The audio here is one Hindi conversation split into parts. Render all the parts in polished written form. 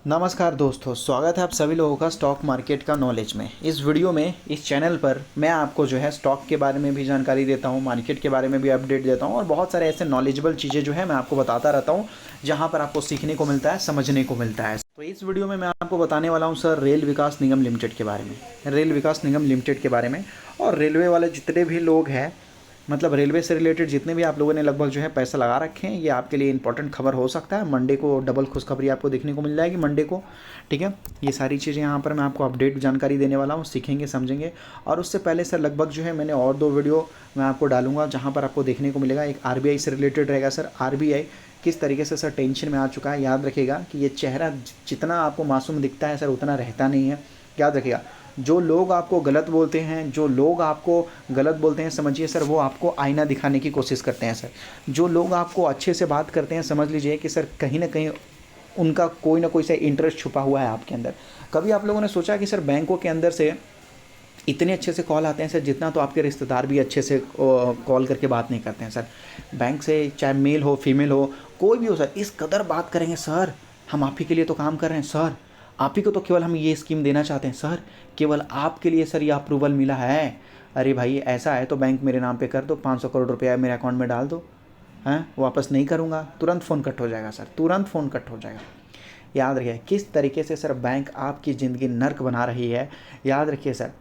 नमस्कार दोस्तों, स्वागत है आप सभी लोगों का स्टॉक मार्केट का नॉलेज में। इस वीडियो में इस चैनल पर मैं आपको जो है स्टॉक के बारे में भी जानकारी देता हूं, मार्केट के बारे में भी अपडेट देता हूं और बहुत सारे ऐसे नॉलेजेबल चीज़ें जो है मैं आपको बताता रहता हूं, जहां पर आपको सीखने को मिलता है, समझने को मिलता है। तो इस वीडियो में मैं आपको बताने वाला हूँ सर रेल विकास निगम लिमिटेड के बारे में, रेल विकास निगम लिमिटेड के बारे में। और रेलवे वाले जितने भी लोग हैं, मतलब रेलवे से रिलेटेड जितने भी आप लोगों ने लगभग जो है पैसा लगा रखे हैं, ये आपके लिए इंपॉर्टेंट खबर हो सकता है। मंडे को डबल खुशखबरी आपको देखने को मिल जाएगी मंडे को, ठीक है। ये सारी चीज़ें यहाँ पर मैं आपको अपडेट जानकारी देने वाला हूँ, सीखेंगे समझेंगे। और उससे पहले सर लगभग जो है मैंने और 2 वीडियो मैं आपको डालूंगा, जहाँ पर आपको देखने को मिलेगा। एक आरबीआई से रिलेटेड रहेगा सर, आरबीआई किस तरीके से सर टेंशन में आ चुका है। याद रखिएगा कि ये चेहरा जितना आपको मासूम दिखता है सर, उतना रहता नहीं है। याद रखिएगा, जो लोग आपको गलत बोलते हैं, जो लोग आपको गलत बोलते हैं, समझिए सर वो आपको आईना दिखाने की कोशिश करते हैं सर। जो लोग आपको अच्छे से बात करते हैं, समझ लीजिए कि सर कहीं ना कहीं उनका कोई ना कोई सा इंटरेस्ट छुपा हुआ है आपके अंदर। कभी आप लोगों ने सोचा कि सर बैंकों के अंदर से इतने अच्छे से कॉल आते हैं सर, जितना तो आपके रिश्तेदार भी अच्छे से कॉल करके बात नहीं करते हैं सर। बैंक से चाहे मेल हो फीमेल हो, कोई भी हो सर, इस कदर बात करेंगे सर, हम आप ही के लिए तो काम कर रहे हैं सर, आप ही को तो केवल हम ये स्कीम देना चाहते हैं सर, केवल आपके लिए सर ये अप्रूवल मिला है। अरे भाई ऐसा है तो बैंक मेरे नाम पे कर दो, 500 करोड़ रुपया मेरे अकाउंट में डाल दो, हैं वापस नहीं करूँगा। तुरंत फ़ोन कट हो जाएगा सर, तुरंत फ़ोन कट हो जाएगा। याद रखिए किस तरीके से सर बैंक आपकी ज़िंदगी नर्क बना रही है। याद रखिए सर,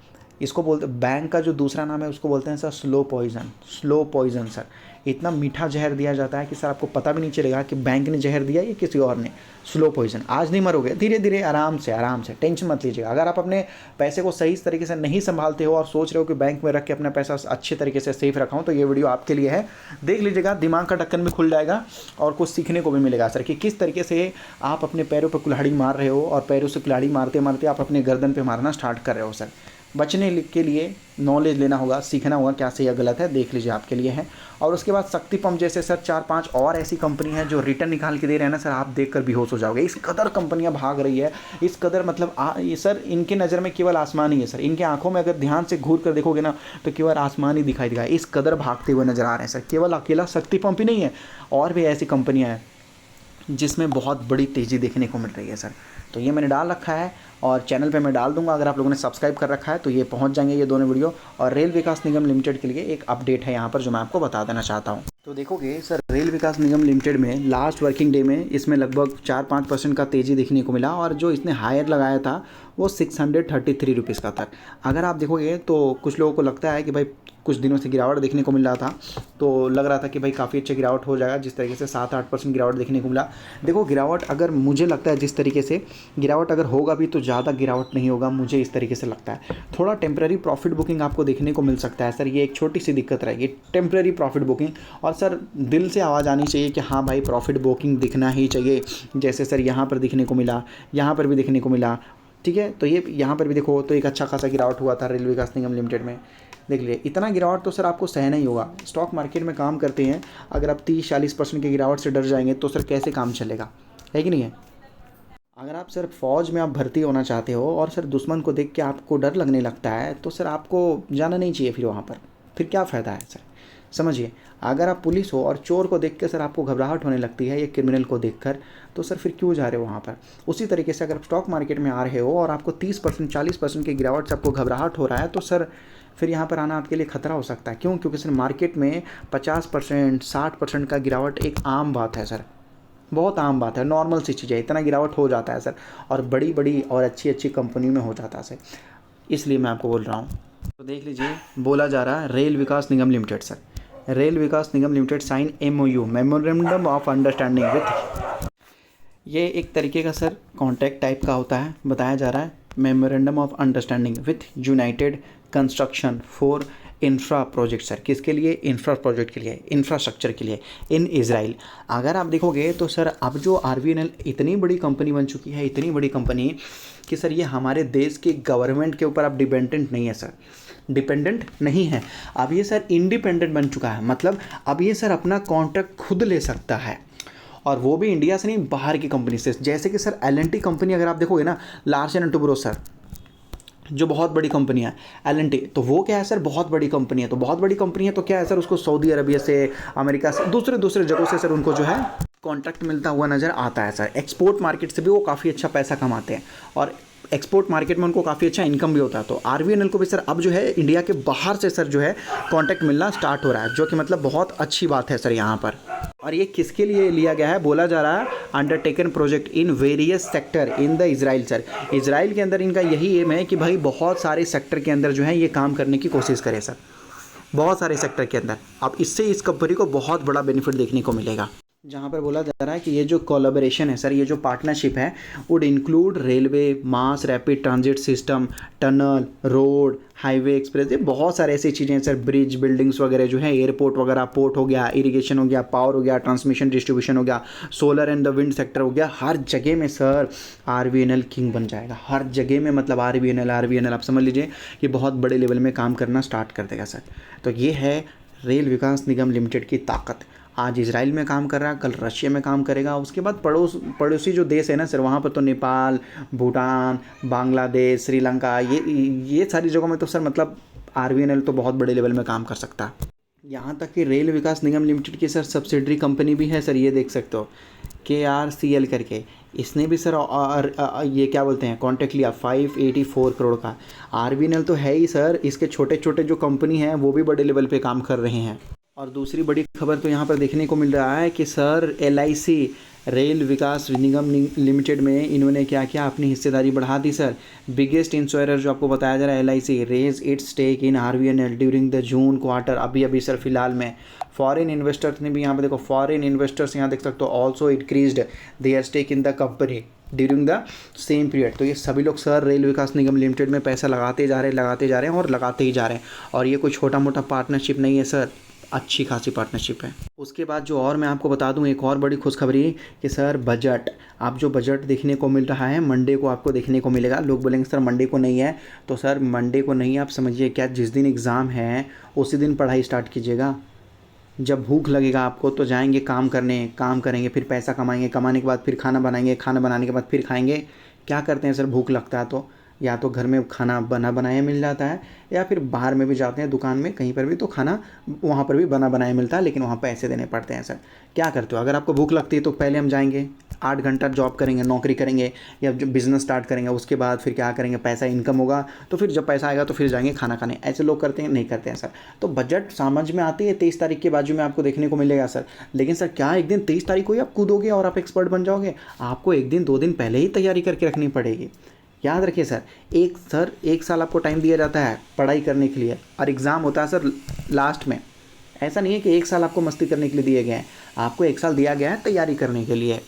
इसको बोलते बैंक का जो दूसरा नाम है उसको बोलते हैं sir slow poison. Slow poison sir, इतना मीठा जहर दिया जाता है कि सर आपको पता भी नहीं चलेगा कि बैंक ने जहर दिया या किसी और ने। स्लो पॉइज़न, आज नहीं मरोगे, धीरे धीरे आराम से टेंशन मत लीजिएगा। अगर आप अपने पैसे को सही तरीके से नहीं संभालते हो और सोच रहे हो कि बैंक में रख के अपना पैसा अच्छे तरीके से सेफ रखा हूँ, तो ये वीडियो आपके लिए है। देख लीजिएगा, दिमाग का ढक्कन भी खुल जाएगा और कुछ सीखने को भी मिलेगा सर, कि किस तरीके से आप अपने पैरों पर कुल्हाड़ी मार रहे हो और पैरों से कुल्हाड़ी मारते मारते आप अपने गर्दन पर मारना स्टार्ट कर रहे हो सर। बचने के लिए नॉलेज लेना होगा, सीखना होगा क्या सही या गलत है, देख लीजिए आपके लिए है। और उसके बाद शक्ति पंप जैसे सर 4-5 और ऐसी कंपनी है जो रिटर्न निकाल के दे रहे हैं ना सर, आप देखकर बेहोश हो जाओगे। इस कदर कंपनियां भाग रही है, इस कदर मतलब ये सर इनके नज़र में केवल आसमान ही है सर। इनके आंखों में अगर ध्यान से घूर कर देखोगे ना तो केवल आसमान ही दिखाई देगा। इस कदर भागते हुए नजर आ रहे हैं सर। केवल अकेला शक्ति पंप ही नहीं है, और भी ऐसी कंपनियाँ हैं जिसमें बहुत बड़ी तेज़ी देखने को मिल रही है सर। तो ये मैंने डाल रखा है और चैनल पे मैं डाल दूंगा। अगर आप लोगों ने सब्सक्राइब कर रखा है तो ये पहुंच जाएंगे ये दोनों वीडियो। और रेल विकास निगम लिमिटेड के लिए एक अपडेट है यहाँ पर जो मैं आपको बता देना चाहता हूँ। तो देखोगे सर, रेल विकास निगम लिमिटेड में लास्ट वर्किंग डे में इसमें लगभग 4-5% का तेज़ी देखने को मिला, और जो इसने हायर लगाया था वो 633 रुपीज़ का था। अगर आप देखोगे तो कुछ लोगों को लगता है कि भाई कुछ दिनों से गिरावट देखने को मिल रहा था, तो लग रहा था कि भाई काफ़ी अच्छी गिरावट हो जाएगा, जिस तरीके से 7-8% गिरावट देखने को मिला। देखो गिरावट, अगर मुझे लगता है जिस तरीके से गिरावट अगर होगा भी तो ज़्यादा गिरावट नहीं होगा, मुझे इस तरीके से लगता है। थोड़ा टेम्प्रेरी प्रॉफिट बुकिंग आपको देखने को मिल सकता है सर, ये एक छोटी सी दिक्कत रहेगी, टेम्प्रेरी प्रॉफिट बुकिंग। और सर दिल से आवाज़ आनी चाहिए कि हाँ भाई प्रॉफिट बुकिंग दिखना ही चाहिए, जैसे सर यहाँ पर दिखने को मिला, यहाँ पर भी दिखने को मिला, ठीक है। तो ये यहाँ पर भी देखो तो एक अच्छा खासा गिरावट हुआ था रेल विकास निगम लिमिटेड में। देख लीजिए, इतना गिरावट तो सर आपको सहना ही होगा। स्टॉक मार्केट में काम करते हैं, अगर आप 30-40% की गिरावट से डर जाएंगे तो सर कैसे काम चलेगा, है कि नहीं है। अगर आप सर फौज में आप भर्ती होना चाहते हो और सर दुश्मन को देख के आपको डर लगने लगता है तो सर आपको जाना नहीं चाहिए फिर वहाँ पर, फिर क्या फ़ायदा है सर, समझिए। अगर आप पुलिस हो और चोर को देख कर सर आपको घबराहट होने लगती है, या क्रिमिनल को देखकर, तो सर फिर क्यों जा रहे हो वहाँ पर। उसी तरीके से अगर आप स्टॉक मार्केट में आ रहे हो और आपको 30% 40% की गिरावट से आपको घबराहट हो रहा है, तो सर फिर यहाँ पर आना आपके लिए खतरा हो सकता है। क्यों? क्योंकि सर मार्केट में 50% 60% का गिरावट एक आम बात है सर, बहुत आम बात है, नॉर्मल सी चीज़ है। इतना गिरावट हो जाता है सर, और बड़ी बड़ी और अच्छी अच्छी कंपनी में हो जाता है सर, इसलिए मैं आपको बोल रहा हूँ। तो देख लीजिए, बोला जा रहा है Rail Vikas Nigam Limited sir, Rail Vikas Nigam Limited sign MOU, memorandum of understanding with, ये एक तरीके का सर कॉन्ट्रैक्ट टाइप का होता है। बताया जा रहा है memorandum of understanding with United construction for infra project sir, किसके लिए? इंफ्रा प्रोजेक्ट के लिए, इंफ्रास्ट्रक्चर के लिए इन इज़राइल। अगर आप देखोगे तो सर अब जो RVNL इतनी बड़ी कंपनी बन चुकी है, इतनी बड़ी कंपनी कि सर ये हमारे देश के गवर्नमेंट के ऊपर अब डिपेंडेंट नहीं है सर, डिपेंडेंट नहीं है। अब ये सर इंडिपेंडेंट बन चुका है, मतलब अब ये सर अपना कॉन्ट्रैक्ट खुद ले सकता है, और वो भी इंडिया से नहीं, बाहर की कंपनी से। जैसे कि सर L&T कंपनी अगर आप देखोगे ना, लार्सन एंड टुब्रो सर, जो बहुत बड़ी कंपनी है L&T, तो वो क्या है सर, बहुत बड़ी कंपनी है। तो बहुत बड़ी कंपनी है तो क्या है सर, उसको सऊदी अरबिया से, अमेरिका से, दूसरे जगहों से सर उनको जो है कॉन्ट्रैक्ट मिलता हुआ नज़र आता है सर। एक्सपोर्ट मार्केट से भी वो काफ़ी अच्छा पैसा कमाते हैं और एक्सपोर्ट मार्केट में उनको काफ़ी अच्छा इनकम भी होता है। तो आरवीएनएल को भी सर अब जो है इंडिया के बाहर से सर जो है कॉन्ट्रैक्ट मिलना स्टार्ट हो रहा है, जो कि मतलब बहुत अच्छी बात है सर यहाँ पर। और ये किसके लिए लिया गया है, बोला जा रहा है undertaken project in various sector in the Israel sir. Israel के अंदर इनका यही एम है कि भाई बहुत सारे सेक्टर के अंदर जो है ये काम करने की कोशिश करें सर, बहुत सारे सेक्टर के अंदर। अब इससे इस कंपनी को बहुत बड़ा बेनिफिट देखने को मिलेगा। जहाँ पर बोला जा रहा है कि ये जो कोलैबोरेशन है सर, ये जो पार्टनरशिप है would include railway, mass rapid transit system, tunnel, road, highway, express, ये बहुत सारे ऐसी चीज़ें हैं सर, ब्रिज, बिल्डिंग्स वगैरह जो है, एयरपोर्ट वगैरह, पोर्ट हो गया, इरिगेशन हो गया, पावर हो गया, ट्रांसमिशन डिस्ट्रीब्यूशन हो गया, solar and the wind sector हो गया। हर जगह में सर आरवीएनएल किंग बन जाएगा, हर जगह में। मतलब आरवीएनएल आप समझ लीजिए कि बहुत बड़े लेवल में काम करना स्टार्ट कर देगा सर। तो ये है रेल विकास निगम लिमिटेड की ताकत। आज इजराइल में काम कर रहा है, कल रशिया में काम करेगा, उसके बाद पड़ोसी जो देश है ना सर, वहाँ पर तो नेपाल, भूटान, बांग्लादेश, श्रीलंका, ये सारी जगहों में तो सर मतलब आरवीएनएल तो बहुत बड़े लेवल में काम कर सकता है। यहाँ तक कि रेल विकास निगम लिमिटेड की सर सब्सिडरी कंपनी भी है सर, ये देख सकते हो KRCL करके, इसने भी सर ये क्या बोलते हैं कॉन्ट्रैक्ट लिया 584 करोड़ का। आरवीएनएल तो है ही सर, इसके छोटे छोटे जो कंपनी हैं वो भी बड़े लेवल पे काम कर रहे हैं। और दूसरी बड़ी खबर तो यहाँ पर देखने को मिल रहा है कि sir LIC rail Vikas Nigam Limited में इन्होंने क्या किया, अपनी हिस्सेदारी बढ़ा दी सर। बिगेस्ट इंश्योरर जो आपको बताया जा रहा है LIC raise its stake in RVNL during the June quarter. अभी सर फिलहाल में फॉरेन इन्वेस्टर्स ने भी यहाँ पे देखो, फॉरेन इन्वेस्टर्स यहाँ देख सकते हो also increased their stake in the company during the same period. तो ये सभी लोग सर रेल विकास निगम लिमिटेड में पैसा लगाते जा रहे हैं और लगाते ही जा रहे हैं। और ये कोई छोटा मोटा पार्टनरशिप नहीं है सर, अच्छी खासी पार्टनरशिप है। उसके बाद जो और मैं आपको बता दूं एक और बड़ी खुशखबरी कि सर बजट, आप जो बजट देखने को मिल रहा है मंडे को आपको देखने को मिलेगा। लोग बोलेंगे सर मंडे को नहीं है, तो सर मंडे को नहीं, आप समझिए क्या, जिस दिन एग्ज़ाम है उसी दिन पढ़ाई स्टार्ट कीजिएगा। जब भूख लगेगा आपको तो जाएंगे काम करने, काम करेंगे, फिर पैसा कमाएंगे, कमाने के बाद फिर खाना बनाएंगे, खाना बनाने के बाद फिर खाएंगे। क्या करते हैं सर, भूख लगता है तो या तो घर में खाना बना बनाया मिल जाता है, या फिर बाहर में भी जाते हैं दुकान में कहीं पर भी तो खाना वहाँ पर भी बना बनाया मिलता है, लेकिन वहाँ पैसे देने पड़ते हैं सर। क्या करते हो, अगर आपको भूख लगती है तो पहले हम जाएंगे 8 घंटा जॉब करेंगे, नौकरी करेंगे या जो बिज़नेस स्टार्ट करेंगे, उसके बाद फिर क्या करेंगे, पैसा इनकम होगा तो फिर जब पैसा आएगा तो फिर जाएंगे खाना खाने। ऐसे लोग करते हैं, नहीं करते हैं सर। तो बजट समझ में आती है 23 तारीख के बाजू में आपको देखने को मिलेगा सर। लेकिन सर क्या एक दिन 23 तारीख को ही आप कूदोगे और आप एक्सपर्ट बन जाओगे? आपको 1 दिन 2 दिन पहले ही तैयारी करके रखनी पड़ेगी। याद रखिए सर, एक साल आपको टाइम दिया जाता है पढ़ाई करने के लिए और एग्ज़ाम होता है सर लास्ट में। ऐसा नहीं है कि 1 साल आपको मस्ती करने के लिए दिए गए हैं, आपको 1 साल दिया गया है तैयारी करने के लिए।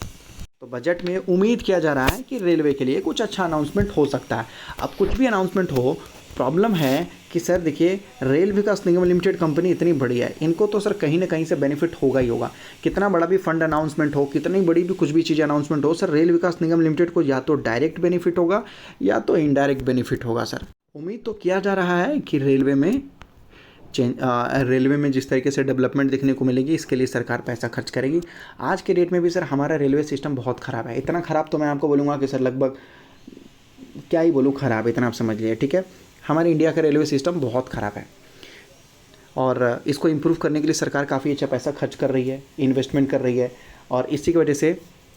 तो बजट में उम्मीद किया जा रहा है कि रेलवे के लिए कुछ अच्छा अनाउंसमेंट हो सकता है। अब कुछ भी अनाउंसमेंट हो, प्रॉब्लम है कि सर देखिए rail Vikas Nigam limited company इतनी बड़ी है, इनको तो सर कहीं ना कहीं से बेनिफिट होगा ही होगा। कितना बड़ा भी फंड अनाउंसमेंट हो, कितनी बड़ी भी कुछ भी चीज़ अनाउंसमेंट हो, सर रेल विकास निगम लिमिटेड को या तो डायरेक्ट बेनिफिट होगा या तो इनडायरेक्ट बेनिफिट होगा सर। उम्मीद तो किया जा रहा है कि रेलवे में जिस तरीके से डेवलपमेंट देखने को मिलेगी, इसके लिए सरकार पैसा खर्च करेगी। आज के डेट में भी सर हमारा रेलवे सिस्टम बहुत ख़राब है। इतना ख़राब तो मैं आपको बोलूँगा कि सर लगभग क्या ही बोलूँ, ख़राब, इतना आप समझ लीजिए, ठीक है। हमारे इंडिया का रेलवे सिस्टम बहुत ख़राब है और इसको इम्प्रूव करने के लिए सरकार काफ़ी अच्छा पैसा खर्च कर रही है, इन्वेस्टमेंट कर रही है। और इसी की वजह से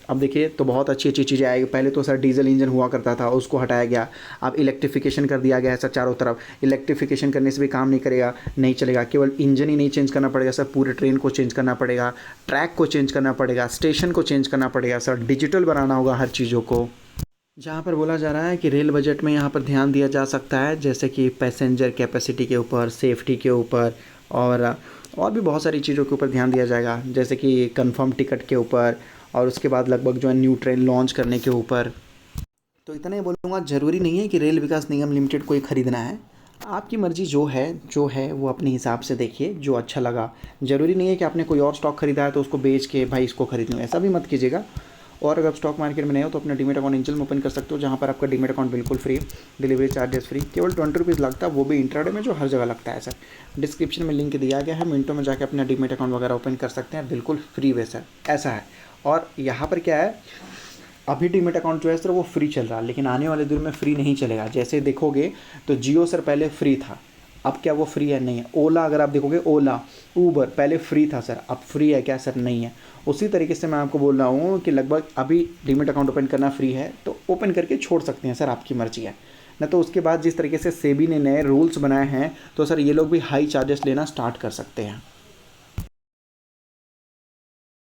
अब देखिए तो बहुत अच्छी अच्छी चीज़ें आएगी। पहले तो सर डीजल इंजन हुआ करता था, उसको हटाया गया, अब इलेक्ट्रिफिकेशन कर दिया गया है सर चारों तरफ। इलेक्ट्रिफिकेशन करने से भी काम नहीं करेगा, नहीं चलेगा। केवल इंजन ही नहीं चेंज करना पड़ेगा सर, पूरे ट्रेन को चेंज करना पड़ेगा, ट्रैक को चेंज करना पड़ेगा, स्टेशन को चेंज करना पड़ेगा सर, डिजिटल बनाना होगा हर चीज़ों को। जहाँ पर बोला जा रहा है कि रेल बजट में यहाँ पर ध्यान दिया जा सकता है, जैसे कि पैसेंजर कैपेसिटी के ऊपर, सेफ्टी के ऊपर और भी बहुत सारी चीज़ों के ऊपर ध्यान दिया जाएगा, जैसे कि कंफर्म टिकट के ऊपर और उसके बाद लगभग जो है न्यू ट्रेन लॉन्च करने के ऊपर। तो इतना ही बोलूँगा, ज़रूरी नहीं है कि रेल विकास निगम लिमिटेड को ही ख़रीदना है। आपकी मर्ज़ी जो है वो अपने हिसाब से देखिए, जो अच्छा लगा। ज़रूरी नहीं है कि आपने कोई और स्टॉक ख़रीदा है तो उसको बेच के भाई इसको ख़रीद लूँ, ऐसा भी मत कीजिएगा। और अगर स्टॉक मार्केट में नहीं हो तो अपना डीमेट अकाउंट एंजल में ओपन कर सकते हो, जहाँ पर आपका डीमेट अकाउंट बिल्कुल फ्री, डिलीवरी चार्जेस फ्री, केवल 20 रुपीज़ लगता है, वो भी इंट्राडे में, जो हर जगह लगता है सर। डिस्क्रिप्शन में लिंक दिया गया है, मिनटों में जाकर अपना डीमेट अकाउंट वगैरह ओपन कर सकते हैं, बिल्कुल फ्री वे सर, ऐसा है। और यहाँ पर क्या है, अभी डीमेट अकाउंट जो है सर वो फ्री चल रहा है, लेकिन आने वाले दिन में फ्री नहीं चलेगा। जैसे देखोगे तो जियो सर पहले फ्री था, अब क्या वो फ्री है? नहीं है। ओला अगर आप देखोगे, ओला, ऊबर पहले फ्री था सर, अब फ्री है क्या? सर नहीं है। उसी तरीके से मैं आपको बोल रहा हूँ कि लगभग अभी डीमेट अकाउंट ओपन करना फ्री है, तो ओपन करके छोड़ सकते हैं सर, आपकी मर्जी है ना। तो उसके बाद जिस तरीके से सेबी ने नए रूल्स बनाए हैं, तो सर ये लोग भी हाई चार्जेस लेना स्टार्ट कर सकते हैं।